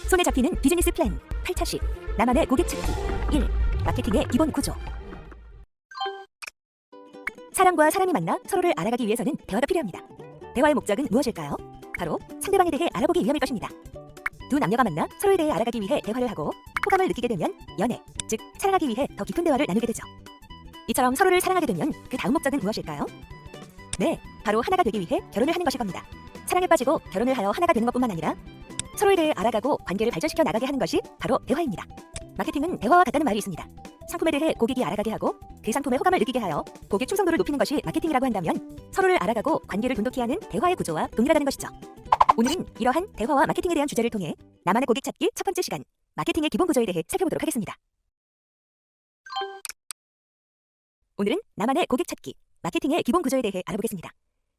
손에 잡히는 비즈니스 플랜 8차식 나만의 고객 찾기 1. 마케팅의 기본 구조. 사람과 사람이 만나 서로를 알아가기 위해서는 대화가 필요합니다. 대화의 목적은 무엇일까요? 바로 상대방에 대해 알아보기 위함일 것입니다. 두 남녀가 만나 서로에 대해 알아가기 위해 대화를 하고 호감을 느끼게 되면 연애, 즉 사랑하기 위해 더 깊은 대화를 나누게 되죠. 이처럼 서로를 사랑하게 되면 그 다음 목적은 무엇일까요? 네, 바로 하나가 되기 위해 결혼을 하는 것일 겁니다. 사랑에 빠지고 결혼을 하여 하나가 되는 것뿐만 아니라 서로에 대해 알아가고 관계를 발전시켜 나가게 하는 것이 바로 대화입니다. 마케팅은 대화와 같다는 말이 있습니다. 상품에 대해 고객이 알아가게 하고 그 상품의 호감을 느끼게 하여 고객 충성도를 높이는 것이 마케팅이라고 한다면 서로를 알아가고 관계를 돈독히 하는 대화의 구조와 동일하다는 것이죠. 오늘은 이러한 대화와 마케팅에 대한 주제를 통해 나만의 고객 찾기 첫 번째 시간, 마케팅의 기본 구조에 대해 살펴보도록 하겠습니다. 오늘은 나만의 고객 찾기, 마케팅의 기본 구조에 대해 알아보겠습니다.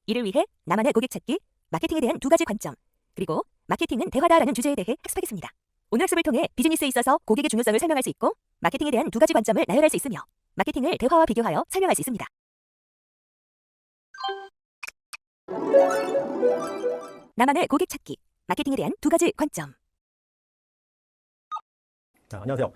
이를 위해 나만의 고객 찾기, 마케팅에 대한 두 가지 관점, 그리고 마케팅은 대화다라는 주제에 대해 학습하겠습니다. 오늘 학습을 통해 비즈니스에 있어서 고객의 중요성을 설명할 수 있고 마케팅에 대한 두 가지 관점을 나열할 수 있으며 마케팅을 대화와 비교하여 설명할 수 있습니다. 나만의 고객 찾기, 마케팅에 대한 두 가지 관점. 자, 안녕하세요.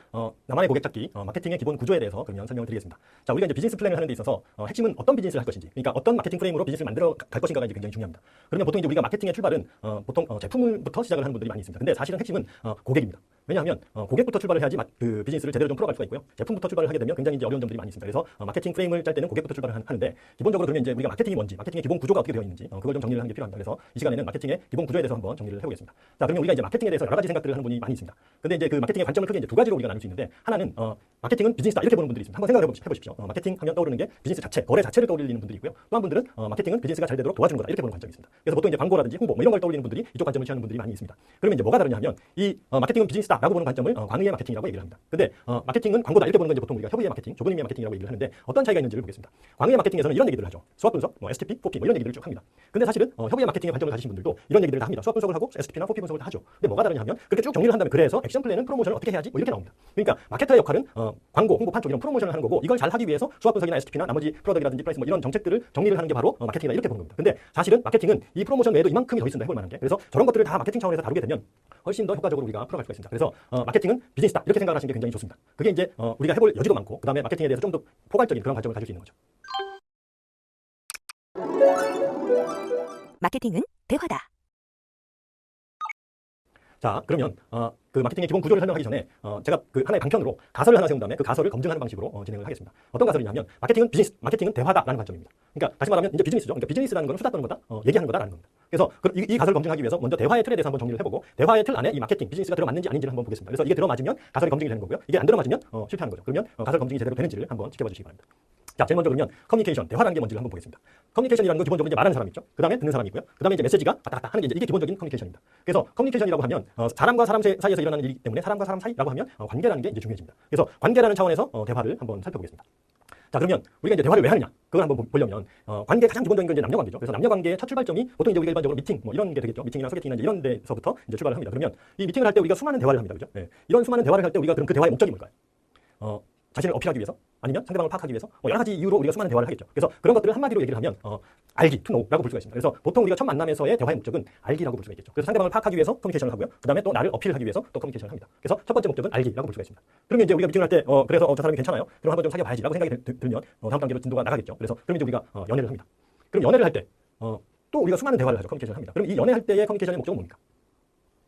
나만의 고객 찾기, 마케팅의 기본 구조에 대해서 그러면 설명을 드리겠습니다. 자, 우리가 이제 비즈니스 플랜을 하는 데 있어서 핵심은 어떤 비즈니스를 할 것인지, 그러니까 어떤 마케팅 프레임으로 비즈니스를 만들어 갈 것인가가 이제 굉장히 중요합니다. 그러면 보통 이제 우리가 마케팅의 출발은 보통 제품부터 시작을 하는 분들이 많이 있습니다. 근데 사실은 핵심은 고객입니다. 왜냐하면 고객부터 출발을 해야지 그 비즈니스를 제대로 좀 풀어갈 수가 있고요. 제품부터 출발을 하게 되면 굉장히 이제 어려운 점들이 많이 있습니다. 그래서 마케팅 프레임을 짤 때는 고객부터 출발을 하는데 기본적으로 그러면 이제 우리가 마케팅이 뭔지, 마케팅의 기본 구조가 어떻게 되어 있는지 그걸 좀 정리를 하는 게 필요합니다. 그래서 이 시간에는 마케팅의 기본 구조에 대해서 한번 정리를 해보겠습니다. 자, 그러면 우리가 이제 마케팅에 대해서 여러 가지 생각들을 하는 분이 많이 있습니다. 근데 이제 그 마케팅의 관점을 크게 이제 두 가지로 우리가 나눌 수 있는데 하나는 마케팅은 비즈니스다 이렇게 보는 분들이 있습니다. 한번 생각을 해보십시오. 마케팅 하면 떠오르는 게 비즈니스 자체, 거래 자체를 떠올리는 분들이 있고요. 또 한 분들은 마케팅은 비즈니스가 잘 되도록 도와주는 거다 이렇게 보는 관점이 있습니다. 그래서 보통 이제 광고라든지 홍보 뭐 이런 걸 떠올리는 분들이 이쪽 관점을 취하는 분들이 많이 있습니다. 그러면 이제 뭐가 다르냐 하면 이 마케팅은 비즈니스다라고 보는 관점을 광의의 마케팅이라고 얘기를 합니다. 근데 마케팅은 광고다 이렇게 보는 건 이제 보통 우리가 협의의 마케팅, 좁은 의미의 마케팅이라고 얘기를 하는데 어떤 차이가 있는지를 보겠습니다. 광의의 마케팅에서는 이런 얘기들을 하죠. 수학 분석, STP, 4P 뭐 이런 얘기들을 쭉 합니다. 근데 사실은 협의의 마케팅의 관점을 가지신 분들도 이런 얘기들을 다 합니다. 수학 분석을 하고 STP나 4P 분석을 다 하죠. 근데 뭐가 다르냐 하면 그렇게 쭉 정리를 한다면 그래서 액션 플랜은 프로모션을 어떻게 해야지 뭐 이렇게 나옵니다. 그러니까 마케터의 역할은 광고, 홍보, 판촉 이런 프로모션을 하는 거고 이걸 잘 하기 위해서 수학 분석이나 STP나 나머지 프로덕이라든지 프라이스 뭐 이런 정책들을 정리를 하는 게 바로 마케팅이다 이렇게 보는 겁니다. 근데 사실은 마케팅은 이 프로모션 외에도 이만큼이 더 있습니다. 해볼 만한 게. 그래서 저런 것들을 다 마케팅 차원에서 다루게 되면 훨씬 더 효과적으로 우리가 풀어갈 수가 있습니다. 그래서 마케팅은 비즈니스다 이렇게 생각을 하시는 게 굉장히 좋습니다. 그게 이제 우리가 해볼 여지도 많고 그 다음에 마케팅에 대해서 좀 더 포괄적인 그런 관점을 가질 수 있는 거죠. 마케팅은 대화다. 자, 그러면 그 마케팅의 기본 구조를 설명하기 전에 제가 그 하나의 방편으로 가설을 하나 세운 다음에 그 가설을 검증하는 방식으로 진행을 하겠습니다. 어떤 가설이냐면 마케팅은 비즈니스, 마케팅은 대화다라는 관점입니다. 그러니까 다시 말하면 이제 비즈니스죠. 그러니까 비즈니스라는 건 수다 떠는 거다, 얘기하는 거다라는 겁니다. 그래서 이 가설을 검증하기 위해서 먼저 대화의 틀에 대해서 한번 정리를 해보고 대화의 틀 안에 이 마케팅, 비즈니스가 들어맞는지 아닌지를 한번 보겠습니다. 그래서 이게 들어맞으면 가설이 검증이 되는 거고요. 이게 안 들어맞으면 실패하는 거죠. 그러면 가설 검증이 제대로 되는지를 한번 지켜봐 주시기 바랍니다. 자, 제일 먼저 그러면 커뮤니케이션, 대화라는 게 뭔지를 한번 보겠습니다. 커뮤니케이션이라는 건 기본적으로 이제 말하는 사람이 있죠. 그 다음에 듣는 사람이 있고요. 그 다음에 이제 메시지가 왔다 갔다 하는 게 이제 이게 기본적인 커뮤니케이션입니다. 그래서 커뮤니케이션이라고 하면 사람과 사람 사이에서 일어나는 일이기 때문에 사람과 사람 사이라고 하면 관계라는 게 이제 중요해집니다. 그래서 관계라는 차원에서 대화를 한번 살펴보겠습니다. 자, 그러면 우리가 이제 대화를 왜 하느냐? 그걸 한번 보려면 관계 가장 기본적인 건 이제 남녀 관계죠. 그래서 남녀 관계의 첫 출발점이 보통 이제 우리가 일반적으로 미팅 뭐 이런 게 되겠죠. 미팅이나 소개팅이나 이런 데서부터 이제 출발을 합니다. 그러면 이 미팅을 할 때 우리가 수많은 대화를 합니다. 그죠? 네. 이런 수많은 대화를 할 때 우리가 그럼 그 대화의 목적이 뭘까요? 자신을 어필하기 위해서 아니면 상대방을 파악하기 위해서 뭐 여러 가지 이유로 우리가 수많은 대화를 하겠죠. 그래서 그런 것들을 한마디로 얘기를 하면 알기, to know라고 볼 수가 있습니다. 그래서 보통 우리가 첫 만남에서의 대화의 목적은 알기라고 볼 수가 있겠죠. 그래서 상대방을 파악하기 위해서 커뮤니케이션을 하고요. 그 다음에 또 나를 어필하기 위해서 또 커뮤니케이션을 합니다. 그래서 첫 번째 목적은 알기라고 볼 수가 있습니다. 그러면 이제 우리가 미팅을 할 때 그래서 저 사람이 괜찮아요. 그럼 한번 좀 사귀어봐야지라고 생각이 들면 다음 단계로 진도가 나가겠죠. 그래서 그럼 이제 우리가 연애를 합니다. 그럼 연애를 할 때 또 우리가 수많은 대화를 하죠. 커뮤니케이션을 합니다. 그럼 이 연애할 때의 커뮤니케이션의 목적은 뭡니까?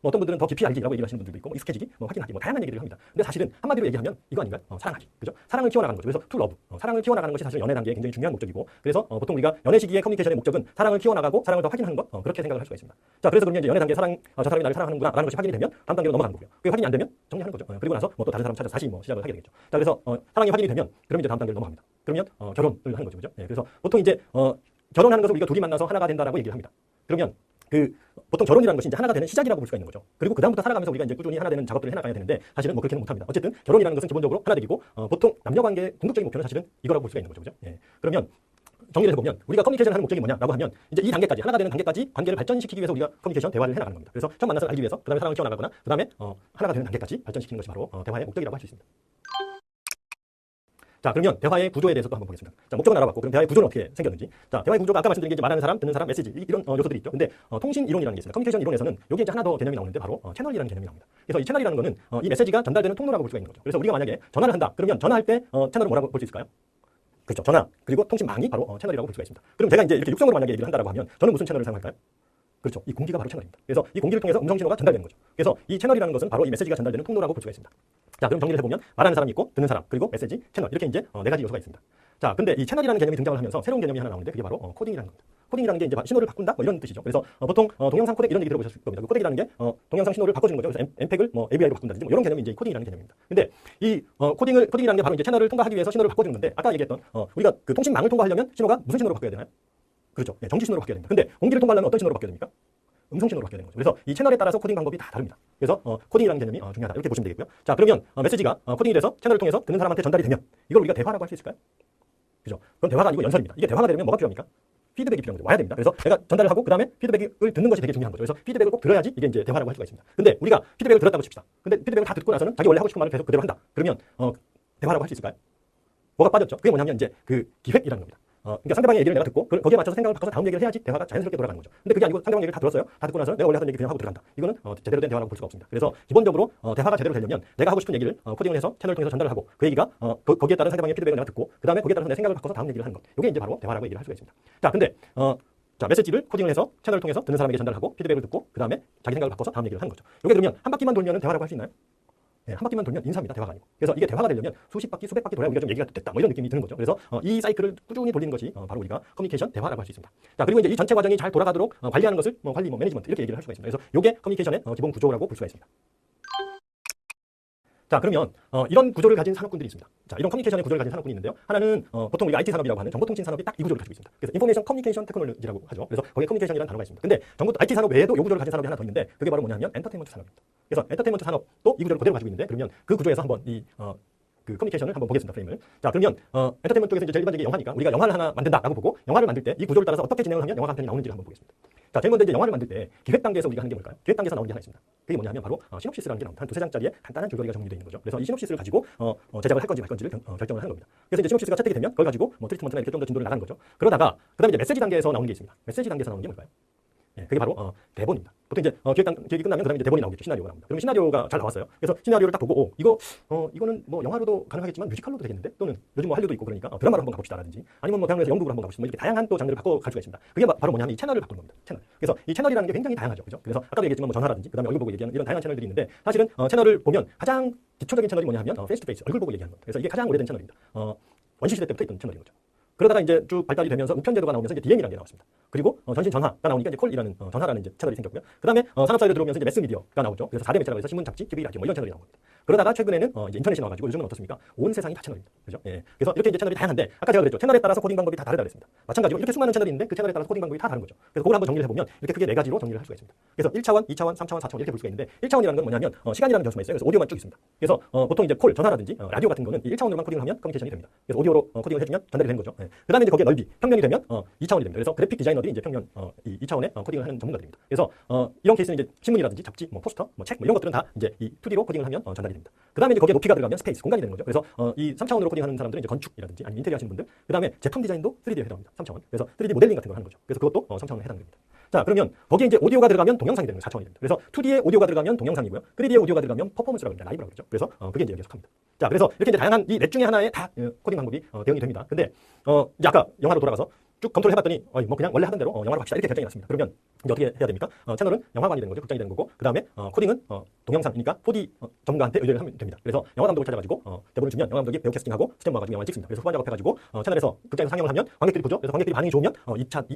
뭐 어떤 분들은 더 깊이 알기라고 얘기를 하시는 분들도 있고, 익숙해지기, 확인하기, 다양한 얘기를 합니다. 근데 사실은 한마디로 얘기하면 이거 아닌가요? 사랑하기, 그죠? 사랑을 키워나가는 거죠. 그래서 to love, 사랑을 키워나가는 것이 사실 연애 단계의 굉장히 중요한 목적이고, 그래서 보통 우리가 연애 시기의 커뮤니케이션의 목적은 사랑을 키워나가고 사랑을 더 확인하는 것, 그렇게 생각을 할 수가 있습니다. 자, 그래서 그러면 이제 연애 단계 저 사람이 나를 사랑하는구나라는 것이 확인이 되면 다음 단계로 넘어가는 거고요. 그게 확인이 안 되면 정리하는 거죠. 그리고 나서 또 다른 사람 찾아서 다시 시작을 하게 되겠죠. 자, 그래서 사랑이 확인이 되면 그럼 이제 다음 단계로 넘어갑니다. 그러면 결혼을 하는 거죠, 그죠? 그래서 보통 이제 결혼하는 것을 우리가 둘이 만나서 하나가 된다라고 얘기를 합니다. 그러면 보통 결혼이라는 것이 이제 하나가 되는 시작이라고 볼 수가 있는 거죠. 그리고 그 다음부터 살아가면서 우리가 이제 꾸준히 하나 되는 작업들을 해나가야 되는데 사실은 뭐 그렇게는 못합니다. 어쨌든 결혼이라는 것은 기본적으로 하나 되기고 보통 남녀관계의 궁극적인 목표는 사실은 이거라고 볼 수가 있는 거죠, 그죠? 그러면 정리를 해보면 우리가 커뮤니케이션 하는 목적이 뭐냐라고 하면 이제 이 단계까지 하나가 되는 단계까지 관계를 발전시키기 위해서 우리가 커뮤니케이션 대화를 해나가는 겁니다. 그래서 처음 만나서 알기 위해서 그다음에 사랑을 키워나가거나 그다음에 하나가 되는 단계까지 발전시키는 것이 바로 대화의 목적이라고 할 수 있습니다. 자, 그러면 대화의 구조에 대해서 또 한번 보겠습니다. 자, 목적은 알아봤고 그럼 대화의 구조는 어떻게 생겼는지. 자, 대화의 구조가 아까 말씀드린 게 이제 말하는 사람, 듣는 사람, 메시지 이런 요소들이 있죠. 근데 통신 이론이라는 게 있습니다. 커뮤니케이션 이론에서는 여기 이제 하나 더 개념이 나오는데 바로 채널이라는 개념이 나옵니다. 그래서 이 채널이라는 거는 이 메시지가 전달되는 통로라고 볼 수가 있는 거죠. 그래서 우리가 만약에 전화를 한다. 그러면 전화할 때 채널을 뭐라고 볼 수 있을까요? 그렇죠. 전화 그리고 통신망이 바로 채널이라고 볼 수가 있습니다. 그럼 제가 이제 이렇게 육성으로 만약에 얘기를 한다라고 하면 저는 무슨 채널을 사용할까요? 그렇죠. 이 공기가 바로 채널입니다. 그래서 이 공기를 통해서 음성 신호가 전달되는 거죠. 그래서 이 채널이라는 것은 바로 이 메시지가 전달되는 통로라고 볼 수가 있습니다. 자, 그럼 정리를 해보면 말하는 사람이 있고 듣는 사람 그리고 메시지, 채널 이렇게 이제 네 가지 요소가 있습니다. 자, 근데 이 채널이라는 개념이 등장을 하면서 새로운 개념이 하나 나오는데 그게 바로 코딩이라는 겁니다. 코딩이라는 게 이제 신호를 바꾼다 뭐 이런 뜻이죠. 그래서 보통 동영상 코덱 이런 얘기 들어보셨을 겁니다. 그 코덱이라는 게 동영상 신호를 바꿔주는 거죠. 그래서 MPEG을 뭐 AVI로 바꾼다든지 뭐 이런 개념이 이제 코딩이라는 개념입니다. 근데 이 코딩이라는 게 바로 이제 채널을 통과하기 위해서 신호를 바꿔주는 건데 아까 얘기했던 우리가 그 통신망을 통과하려면 신호가 무슨 신호로 바뀌어야 되나요? 그렇죠. 네, 정지 신호로 바뀌어야 됩니다. 근데 공기를 통과하려면 어떤 신호로 바뀌어야 됩니까? 음성 신호로 바뀌어야 되는 거죠. 그래서 이 채널에 따라서 코딩 방법이 다 다릅니다. 그래서 코딩이라는 개념이 중요하다 이렇게 보시면 되겠고요. 자, 그러면 메시지가 코딩이 돼서 채널을 통해서 듣는 사람한테 전달이 되면 이걸 우리가 대화라고 할 수 있을까요? 그죠? 그건 대화가 아니고 연설입니다. 이게 대화가 되려면 뭐가 필요합니까? 피드백이 필요한 거죠. 와야 됩니다. 그래서 내가 전달을 하고 그다음에 피드백을 듣는 것이 되게 중요한 거죠. 그래서 피드백을 꼭 들어야지 이게 이제 대화라고 할 수가 있습니다. 근데 우리가 피드백을 들었다고 칩시다. 근데 피드백을 다 듣고 나서는 자기 원래 하고 싶은 말을 계속 그대로 한다. 그러면 대화라고 할 수 있을까요? 뭐가 빠졌죠? 그게 뭐냐면 이제 그 기획이라는 겁니다. 그러니까 상대방의 얘기를 내가 듣고 거기에 맞춰서 생각을 바꿔서 다음 얘기를 해야지 대화가 자연스럽게 돌아가는 거죠. 근데 그게 아니고 상대방 얘기를 다 들었어요. 다 듣고 나서 내가 원래 하던 얘기 그냥 하고 들어간다. 이거는 제대로 된 대화라고 볼 수가 없습니다. 그래서 기본적으로 대화가 제대로 되려면 내가 하고 싶은 얘기를 코딩을 해서 채널을 통해서 전달을 하고 그 얘기가 거기에 따른 상대방의 피드백을 내가 듣고 그 다음에 거기에 따라서 내 생각을 바꿔서 다음 얘기를 하는 것. 이게 이제 바로 대화라고 얘기를 할 수가 있습니다. 자, 근데 메시지를 코딩을 해서 채널을 통해서 듣는 사람에게 전달하고 피드백을 듣고 그 다음에 자기 생각을 바꿔서 다음 얘기를 하는 거죠. 이게 그러면 한 바퀴만 돌면 대화라고 할 수 있나요? 네, 한 바퀴만 돌면 인사입니다. 대화가 아니고. 그래서 이게 대화가 되려면 수십 바퀴, 수백 바퀴 돌아야 우리가 좀 얘기가 됐다. 뭐 이런 느낌이 드는 거죠. 그래서 이 사이클을 꾸준히 돌리는 것이 바로 우리가 커뮤니케이션 대화라고 할 수 있습니다. 자, 그리고 이제 이 전체 과정이 잘 돌아가도록 관리하는 것을 관리, 매니지먼트 이렇게 얘기를 할 수가 있습니다. 그래서 이게 커뮤니케이션의 기본 구조라고 볼 수가 있습니다. 자, 그러면 이런 구조를 가진 산업군들이 있습니다. 자, 이런 커뮤니케이션의 구조를 가진 산업군이 있는데요. 하나는 보통 우리가 IT 산업이라고 하는 정보통신 산업이 딱 이 구조를 가지고 있습니다. 그래서 인포메이션 커뮤니케이션 테크놀로지라고 하죠. 그래서 거기에 커뮤니케이션이라는 단어가 있습니다. 근데 IT 산업 외에도 이 구조를 가진 산업이 하나 더 있는데 그게 바로 뭐냐면 엔터테인먼트 산업입니다. 그래서 엔터테인먼트 산업도 이 구조를 그대로 가지고 있는데 그러면 그 구조에서 한번 그 커뮤니케이션을 한번 보겠습니다. 프레임을. 자, 그러면 엔터테인먼트 쪽에서 이제 제일 일반적인 영화니까 우리가 영화를 하나 만든다라고 보고 영화를 만들 때 이 구조를 따라서 어떻게 진행을 하면 영화가 한 편이 나오는지를 한번 보겠습니다. 자, 제일 먼저 이제 영화를 만들 때 기획 단계에서 우리가 하는 게 뭘까요? 기획 단계에서 나오는 게 하나 있습니다. 그게 뭐냐면 바로 시놉시스라는 게 나옵니다. 한 두세 장짜리의 간단한 줄거리가 정리되어 있는 거죠. 그래서 이 시놉시스를 가지고 제작을 할 건지 말 건지를 결정을 하는 겁니다. 그래서 이제 시놉시스가 채택이 되면 그걸 가지고 트리트먼트나 이렇게 좀 더 진도를 나가는 거죠. 그러다가 그다음에 이제 메시지 단계에서 나오는 게 있습니다. 메시지 단계에서 나오는 게 뭘까요? 예, 그게 바로 대본입니다. 보통 이제 기획이 끝나면 그다음에 이제 대본이 나오겠죠. 시나리오가 나옵니다. 그러면 시나리오가 잘 나왔어요. 그래서 시나리오를 딱 보고 이거는 뭐 영화로도 가능하겠지만 뮤지컬로도 되겠는데 또는 요즘 뭐 한류도 있고 그러니까 드라마로 한번 가봅시다라든지 아니면 뭐 대학로에서 연극으로 한번 가봅시다. 뭐 이렇게 다양한 또 장르를 바꿔 갈 수가 있습니다. 그게 바로 뭐냐면 이 채널을 바꾸는 겁니다. 채널. 그래서 이 채널이라는 게 굉장히 다양하죠. 그죠? 그래서 아까도 얘기했지만 뭐 전화라든지 그다음에 얼굴 보고 얘기하는 이런 다양한 채널들이 있는데 사실은 채널을 보면 가장 기초적인 채널이 뭐냐 하면 페이스 투 페이스 얼굴 보고 얘기하는 겁니다. 그래서 이게 가장 오래된 채널입니다. 원시 시대 때부터 있던 채널인 거죠. 그러다가 이제 쭉 발달이 되면서 우편 제도가 나오면서 이제 DM이라는 게 나왔습니다. 그리고 전신 전화가 나오니까 이제 콜이라는 전화라는 이제 채널이 생겼고요. 그다음에 산업 사회로 들어오면서 이제 매스미디어가 나오죠. 그래서 4대 매체라고 해서 신문, 잡지, TV, 라디오 뭐 이런 채널이 나온 겁니다. 그러다가 최근에는 이제 인터넷이 나와가지고 요즘은 어떻습니까? 온 세상이 다 채널입니다. 그죠? 예. 그래서 이렇게 이제 채널이 다양한데 아까 제가 그랬죠. 채널에 따라서 코딩 방법이 다 다르다 그랬습니다. 마찬가지로 이렇게 수많은 채널이 있는데 그 채널에 따라서 코딩 방법이 다 다른 거죠. 그래서 그걸 한번 정리를 해보면 이렇게 크게 네 가지로 정리를 할 수가 있습니다. 그래서 1차원, 2차원, 3차원, 4차원 이렇게 볼 수가 있는데 1차원이라는 건 뭐냐면 시간이라는 변수만 있어요. 그래서 오디오만 쭉 있습니다. 그래서 보통 이제 콜, 전화라든지 라디오 같은 거는 1차원으로만 코딩을 하면 커뮤니케이션이 됩니다. 그래서 오디오로 코딩을 해주면 전달이 되는 거죠. 예. 그다음에 이제 거기에 넓이, 평면이 되면 2차원이 됩니다. 그래서 그래픽 디자이너들이 이제 평면 이 2차원의 코딩을 하는 전문가들입니다. 그래서 이런 케이스는 이제 신문이라든지 잡지, 뭐 포스터, 뭐 책, 뭐 이런 것들은 다 이제 이 2D로 코딩을 하면 전달이 됩니다. 그다음에 이제 거기에 높이가 들어가면 스페이스, 공간이 되는 거죠. 그래서 이 3차원으로 코딩하는 사람들은 이제 건축이라든지 아니면 인테리어 하시는 분들, 그다음에 제품 디자인도 3D에 해당합니다. 3차원. 그래서 3D 모델링 같은 걸 하는 거죠. 그래서 그것도 3차원에 해당됩니다. 자, 그러면 거기에 이제 오디오가 들어가면 동영상이 되는 거죠. 4차원이 됩니다. 그래서 2D에 오디오가 들어가면 동영상이고요. 3D에 오디오가 들어가면 퍼포먼스라고 합니다. 라이브라고 그러죠. 그래서 그게 이제 여기에 속합니다. 자, 그래서 이렇게 이제 다양한 이 넷 중에 하나에 다 코딩 방법이 대응이 됩니다. 근데 이제 아까 영화로 돌아가서 쭉 검토를 해봤더니 뭐 그냥 원래 하던 대로 영화로 합시다 이렇게 결정이 났습니다. 그러면 이제 어떻게 해야 됩니까? 채널은 영화관이 되는 거죠. 극장이 되는 거고 그 다음에 코딩은 동영상이니까 4D 전문가한테 의뢰를 하면 됩니다. 그래서 영화 감독을 찾아가지고 대본을 주면 영화 감독이 배우 캐스팅하고 스텝 모아가지고 영화를 찍습니다. 그래서 후반 작업해가지고 채널에서 극장에서 상영을 하면 관객들이 보죠. 그래서 관객들이 반응이 좋으면 2차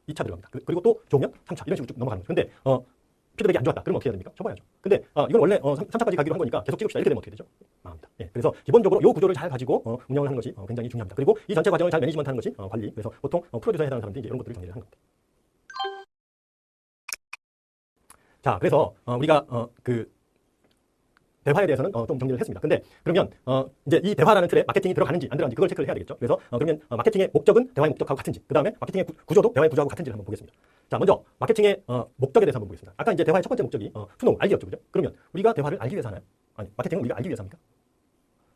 들어갑니다. 그리고 또 좋으면 3차 이런 식으로 쭉 넘어가는 거죠. 근데 피드백이 안 좋았다. 그러면 어떻게 해야 됩니까? 접어야죠. 근데 이건 원래 3차까지 가기로 한 거니까 계속 찍읍시다. 이렇게 되면 어떻게 되죠? 망합니다. 예, 그래서 기본적으로 이 구조를 잘 가지고 운영을 하는 것이 굉장히 중요합니다. 그리고 이 전체 과정을 잘 매니지먼트 하는 것이 관리. 그래서 보통 프로듀서에 해당하는 사람들이 이제 이런 것들을 정리를 하는 겁니다. 자, 그래서 우리가 대화에 대해서는 좀 정리를 했습니다. 근데 그러면 이제 이 대화라는 틀에 마케팅이 들어가는지 안 들어가는지 그걸 체크를 해야 되겠죠. 그래서 그러면 마케팅의 목적은 대화의 목적하고 같은지, 그 다음에 마케팅의 구조도 대화의 구조하고 같은지를 한번 보겠습니다. 자, 먼저 마케팅의 목적에 대해서 한번 보겠습니다. 아까 이제 대화의 첫 번째 목적이 투노, 알기였죠, 그죠? 그러면 우리가 대화를 알기 위해서 하나요? 아니, 마케팅은 우리가 알기 위해서 합니까?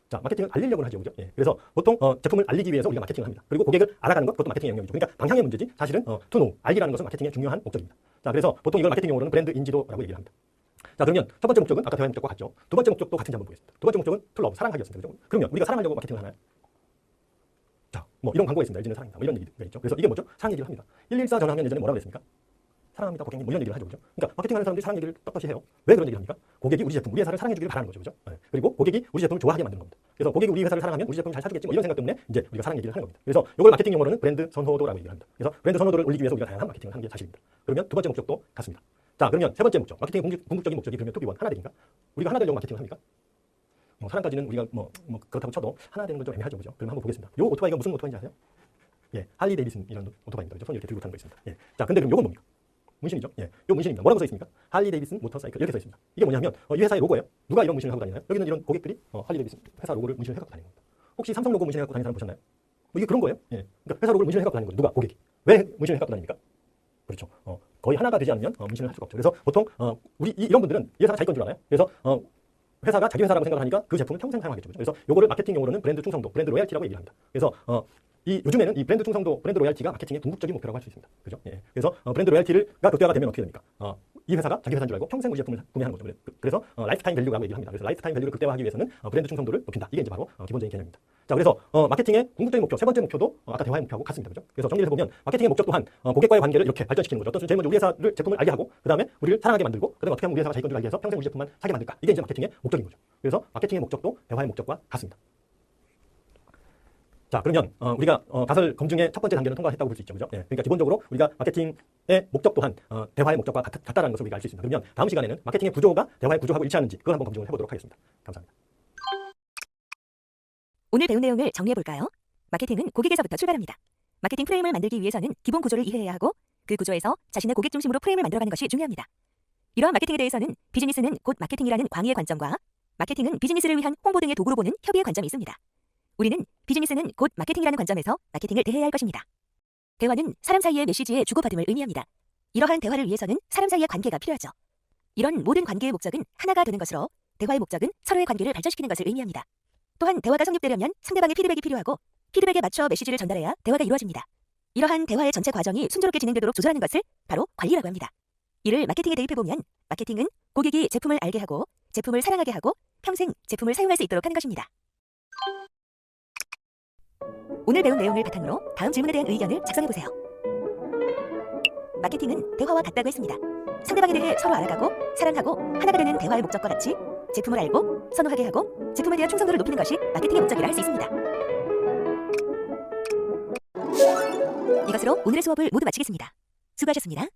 자, 마케팅은 알리려고 하죠, 그죠? 예. 그래서 보통 제품을 알리기 위해서 우리가 마케팅을 합니다. 그리고 고객을 알아가는 것, 그것도 마케팅의 영역이죠. 그러니까 방향의 문제지 사실은 투노, 알기라는 것은 마케팅의 중요한 목적입니다. 자, 그래서 보통 이걸 마케팅 용어로는 브랜드 인지도라고 얘기를 합니다. 자, 그러면 첫 번째 목적은 아까 대화의 목적과 같죠. 두 번째 목적도 같은지 한번 보겠습니다. 두 번째 목적은 투러브, 사랑하기였습니다. 그죠? 그러면 우리가 사랑하려고 마케팅을 하나요? 자, 뭐 이런 광고가 있습니다. LG는 사랑입니다. 뭐 이런 얘기가 있죠. 그래서 이게 뭐죠? 사랑 얘기를 합니다. 114 전화하면 예전에 뭐라고 그랬습니까? 사랑합니다, 고객님. 뭐 이런 얘기를 하죠, 그죠? 그러니까 마케팅하는 사람들이 사랑 얘기를 떳떳이 해요. 왜 그런 얘기를 합니까? 고객이 우리 제품, 우리 회사를 사랑해주기를 바라는 거죠, 그죠? 네. 그리고 고객이 우리 제품을 좋아하게 만드는 겁니다. 그래서 고객이 우리 회사를 사랑하면 우리 제품을 잘 사주겠지, 뭐 이런 생각 때문에 이제 우리가 사랑 얘기를 하는 겁니다. 그래서 이걸 마케팅 용어로는 브랜드 선호도라고 얘기를 합니다. 그래서 브랜드 선호도를 올리기 위해서 우리가 다양한 마케팅을 하는 게 사실입니다. 그러면 두 번째 목적도 같습니다. 자, 그러면 세 번째 목적, 마케팅의 궁극적인 목적이 그러면 투비원 하나 되기인가? 우리가 하나 되려고 마케팅을 합니까? 사랑까지는 우리가 뭐 그렇다고 쳐도 하나 되는 건 좀 애매하죠, 그죠? 그럼 한번 보겠습니다. 요 오토바이가 무슨 오토바이인지 아세요? 예, 할리 데이비슨 이런 오토바이입니다. 그죠? 손 이렇게 들고 타는 거 있습니다. 예, 자, 근데 그럼 요건 뭡니까? 문신이죠. 예, 요 문신입니다. 뭐라고 써 있습니까? 할리 데이비슨 모터사이클 이렇게 써 있습니다. 이게 뭐냐면 이 회사의 로고예요. 누가 이런 문신을 하고 다니나요? 여기는 이런 고객들이 할리 데이비슨 회사 로고를 문신을 해갖고 다니는 겁니다. 혹시 삼성 로고 문신을 해갖고 다니는 사람 보셨나요? 뭐 이게 그런 거예요. 예, 그러니까 회사 로고를 문신을 해갖고 다니는 거죠. 누가? 고객이. 왜 문신을 해갖고 다닙니까? 그렇죠. 거의 하나가 되지 않으면 문신을 할 수가 없죠. 그래서 보통 이런 분들은 이 회사가 자기 건 줄 알아요. 그래서 회사가 자기 회사라고 생각하니까 그 제품을 평생 사용하겠죠. 그래서 요거를 마케팅 용어로는 브랜드 충성도, 브랜드 로얄티라고 얘기를 합니다. 그래서 요즘에는 이 브랜드 충성도, 브랜드 로얄티가 마케팅의 궁극적인 목표라고 할 수 있습니다. 그죠? 예. 그래서 브랜드 로얄티가 극대화가 되면 어떻게 됩니까? 이 회사가 자기 회사인 줄 알고 평생 우리 제품을 구매하는 거죠. 그래서 라이프타임 밸류라고 얘기를 합니다. 그래서 라이프타임 밸류를 극대화하기 위해서는 브랜드 충성도를 높인다. 이게 이제 바로 기본적인 개념입니다. 자, 그래서 마케팅의 궁극적인 목표, 세 번째 목표도 아까 대화의 목표하고 같습니다. 그죠? 그래서 정리를 해보면 마케팅의 목적 또한 고객과의 관계를 이렇게 발전시키는 거죠. 어떤 제일 먼저 우리 회사를 제품을 알게 하고 그다음에 우리를 사랑하게 만들고 그다음에 어떻게 하면 우리 회사가 자기 건 줄 알게 해서 평생 우리 제품만 사게 만들까? 이게 이제 마케팅의 목적인 거죠. 그래서 마케팅의 목적도 대화의 목적과 같습니다. 자, 그러면 우리가 가설 검증의 첫 번째 단계는 통과했다고 볼 수 있죠. 그죠? 예, 그러니까 기본적으로 우리가 마케팅의 목적 또한 대화의 목적과 같다는 것을 우리가 알 수 있습니다. 그러면 다음 시간에는 마케팅의 구조가 대화의 구조하고 일치하는지 그걸 한번 검증을 해보도록 하겠습니다. 감사합니다. 오늘 배운 내용을 정리해 볼까요? 마케팅은 고객에서부터 출발합니다. 마케팅 프레임을 만들기 위해서는 기본 구조를 이해해야 하고 그 구조에서 자신의 고객 중심으로 프레임을 만들어가는 것이 중요합니다. 이러한 마케팅에 대해서는 비즈니스는 곧 마케팅이라는 광의의 관점과 마케팅은 비즈니스를 위한 홍보 등의 도구로 보는 협의의 관점이 있습니다. 우리는 비즈니스는 곧 마케팅이라는 관점에서 마케팅을 대해야 할 것입니다. 대화는 사람 사이의 메시지의 주고받음을 의미합니다. 이러한 대화를 위해서는 사람 사이의 관계가 필요하죠. 이런 모든 관계의 목적은 하나가 되는 것으로 대화의 목적은 서로의 관계를 발전시키는 것을 의미합니다. 또한 대화가 성립되려면 상대방의 피드백이 필요하고 피드백에 맞춰 메시지를 전달해야 대화가 이루어집니다. 이러한 대화의 전체 과정이 순조롭게 진행되도록 조절하는 것을 바로 관리라고 합니다. 이를 마케팅에 대입해보면 마케팅은 고객이 제품을 알게 하고 제품을 사랑하게 하고 평생 제품을 사용할 수 있도록 하는 것입니다. 오늘 배운 내용을 바탕으로 다음 질문에 대한 의견을 작성해보세요. 마케팅은 대화와 같다고 했습니다. 상대방에 대해 서로 알아가고 사랑하고 하나가 되는 대화의 목적과 같이 제품을 알고 선호하게 하고 제품에 대한 충성도를 높이는 것이 마케팅의 목적이라 할 수 있습니다. 이것으로 오늘의 수업을 모두 마치겠습니다. 수고하셨습니다.